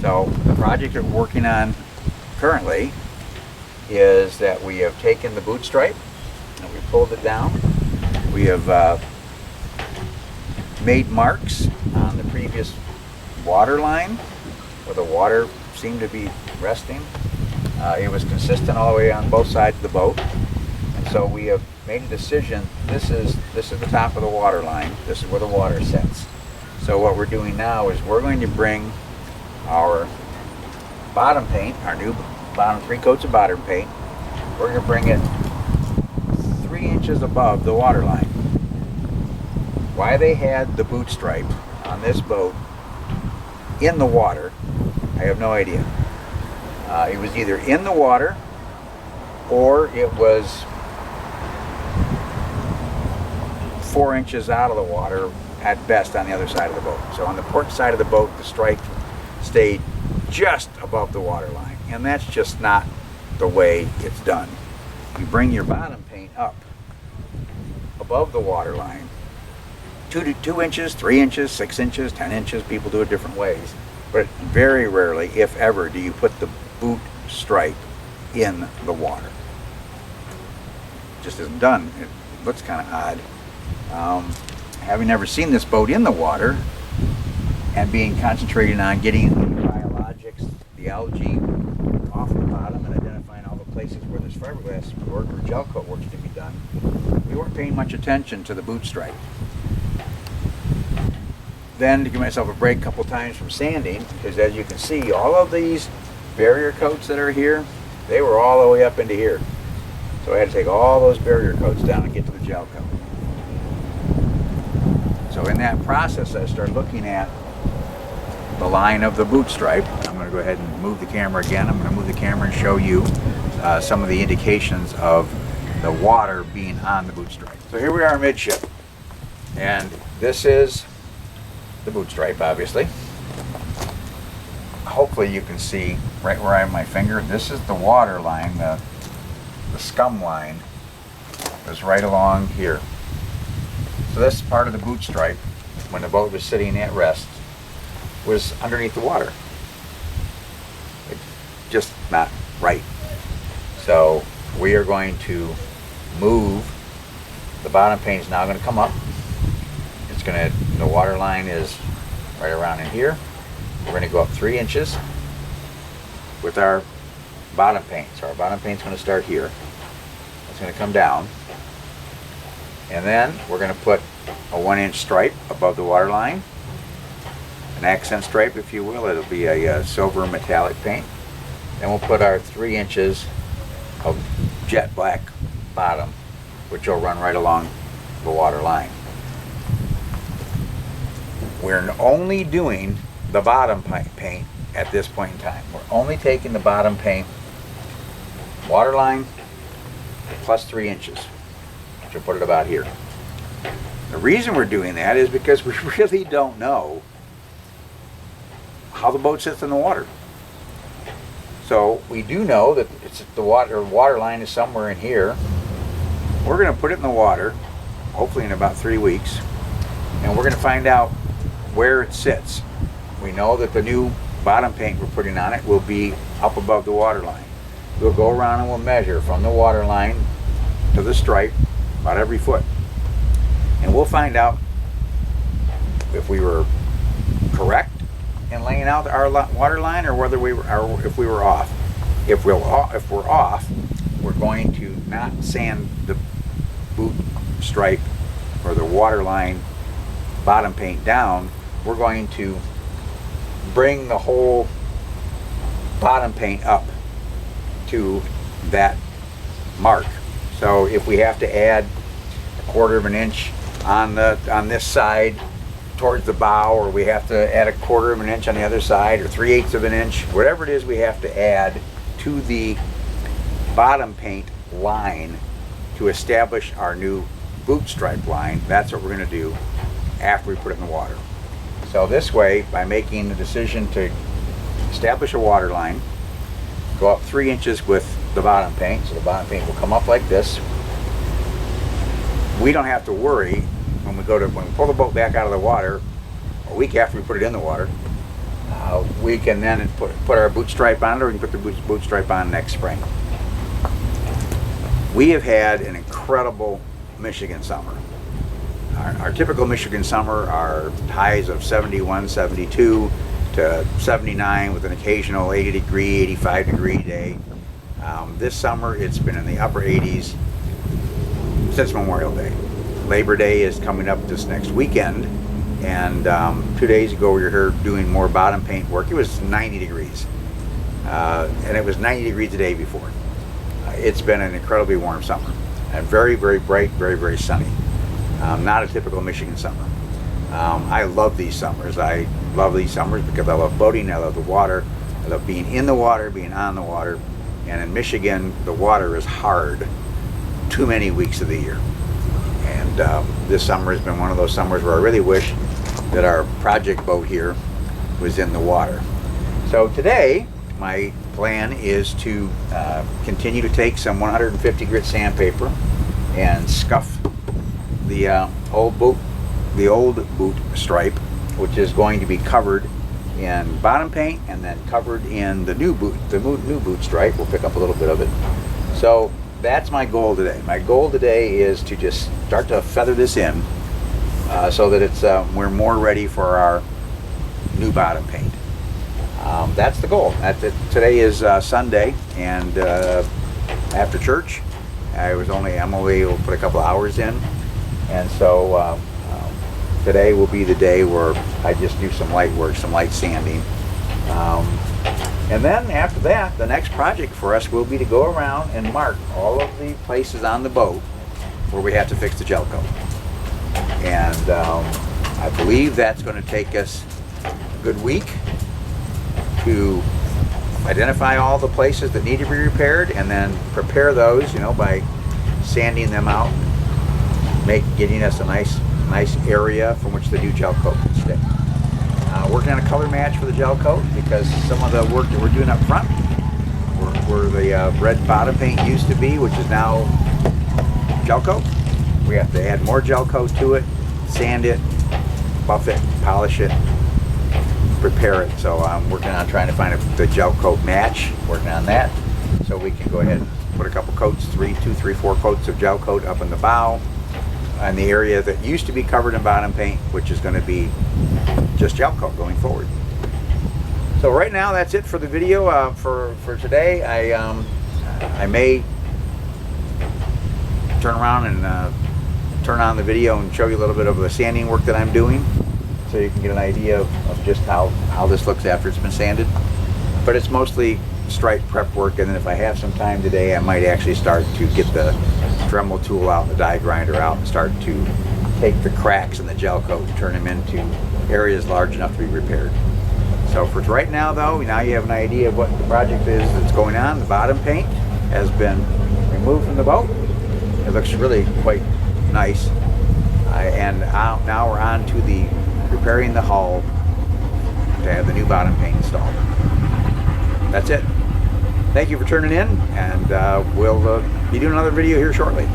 So the project that we're working on currently is that we have taken the boot stripe and we pulled it down. We have made marks on the previous water line where the water seemed to be resting. It was consistent all the way on both sides of the boat, and so we have made a decision. This is the top of the water line. This is where the water sits. So what we're doing now is we're going to bring our bottom paint, our new bottom 3 coats of bottom paint. We're going to bring it 3 inches above the water line. Why they had the boot stripe on this boat in the water, I have no idea. It was either in the water or it was 4 inches out of the water at best on the other side of the boat. So on the port side of the boat, the stripe stayed just above the water line, and that's just not the way it's done. You bring your bottom paint up above the water line, 2 inches, 3 inches, 6 inches, 10 inches. People do it different ways, but very rarely, if ever, do you put the boot stripe in the water. It just isn't done. It looks kind of odd. Having never seen this boat in the water and being concentrated on getting the biologics, the algae off the bottom and identifying all the places where there's fiberglass work or gel coat work to be done, we weren't paying much attention to the boot stripe. Then to give myself a break a couple times from sanding, because as you can see, all of these barrier coats that are here, they were all the way up into here. So I had to take all those barrier coats down and get to the gel coat. So in that process, I started looking at the line of the boot stripe. I'm going to go ahead and move the camera again. I'm going to move the camera and show you some of the indications of the water being on the boot stripe. So here we are midship, and this is the boot stripe, obviously. Hopefully you can see right where I have my finger. This is the water line, the scum line is right along here. So this part of the boot stripe, when the boat was sitting at rest, was underneath the water. It's just not right. So we are going to move. The bottom paint is now going to come up. It's going to, the water line is right around in here. We're going to go up 3 inches with our bottom paint. So our bottom paint's going to start here. It's going to come down. And then we're going to put a 1-inch stripe above the water line. An accent stripe, if you will. It'll be a silver metallic paint. Then we'll put our 3 inches of jet black bottom, which will run right along the water line. We're only doing the bottom paint at this point in time. We're only taking the bottom paint, water line, plus 3 inches, which will put it about here. The reason we're doing that is because we really don't know how the boat sits in the water. So we do know that it's the water line is somewhere in here. We're going to put it in the water, hopefully in about 3 weeks, and we're going to find out where it sits. We know that the new bottom paint we're putting on it will be up above the water line. We'll go around and we'll measure from the water line to the stripe about every foot. And we'll find out if we were correct in laying out our water line or whether we were, or if we were off. If we're off, we're going to not sand the boot stripe or the water line bottom paint down. We're going to bring the whole bottom paint up to that mark. So if we have to add 1/4 of an inch on this side towards the bow, or we have to add 1/4 of an inch on the other side, or 3/8 of an inch, whatever it is we have to add to the bottom paint line to establish our new boot stripe line, that's what we're going to do after we put it in the water. So this way, by making the decision to establish a water line, go up 3 inches with the bottom paint, so the bottom paint will come up like this. We don't have to worry when we pull the boat back out of the water, a week after we put it in the water, we can then put our boot stripe on it, or we can put the boot stripe on next spring. We have had an incredible Michigan summer. Our typical Michigan summer are highs of 71, 72 to 79 with an occasional 80 degree, 85 degree day. This summer it's been in the upper 80s since Memorial Day. Labor Day is coming up this next weekend, and 2 days ago we were here doing more bottom paint work. It was 90 degrees, and it was 90 degrees the day before. It's been an incredibly warm summer, and very, very bright, very, very sunny. Not a typical Michigan summer. I love these summers. I love these summers because I love boating, I love the water, I love being in the water, being on the water. And in Michigan, the water is hard too many weeks of the year. And this summer has been one of those summers where I really wish that our project boat here was in the water. So today, my plan is to continue to take some 150 grit sandpaper and scuff the old boot stripe, which is going to be covered in bottom paint and then covered in the new boot stripe. We'll pick up a little bit of it. So that's my goal today. My goal today is to just start to feather this in so that it's we're more ready for our new bottom paint. That's the goal. Today is Sunday, and after church, I'm only will put a couple hours in, and so today will be the day where I just do some light work, some light sanding. And then after that, the next project for us will be to go around and mark all of the places on the boat where we have to fix the gel coat. And I believe that's going to take us a good week to identify all the places that need to be repaired, and then prepare those, by sanding them out, getting us a nice area from which the new gel coat can stick. Working on a color match for the gel coat, because some of the work that we're doing up front, where the red bottom paint used to be, which is now gel coat, we have to add more gel coat to it, sand it, buff it, polish it, prepare it. So I'm working on trying to find the gel coat match, working on that, so we can go ahead and put a couple coats, 4 coats of gel coat up in the bow, and the area that used to be covered in bottom paint, which is going to be just gel coat going forward. So right now that's it for the video for today. I may turn around and turn on the video and show you a little bit of the sanding work that I'm doing, so you can get an idea of just how this looks after it's been sanded. But it's mostly stripe prep work, and then if I have some time today, I might actually start to get the Dremel tool out and the die grinder out and start to take the cracks in the gel coat and turn them into areas large enough to be repaired. So for right now though, now you have an idea of what the project is that's going on. The bottom paint has been removed from the boat. It looks really quite nice. And now we're on to the preparing the hull to have the new bottom paint installed. That's it. Thank you for tuning in, and we'll be doing another video here shortly.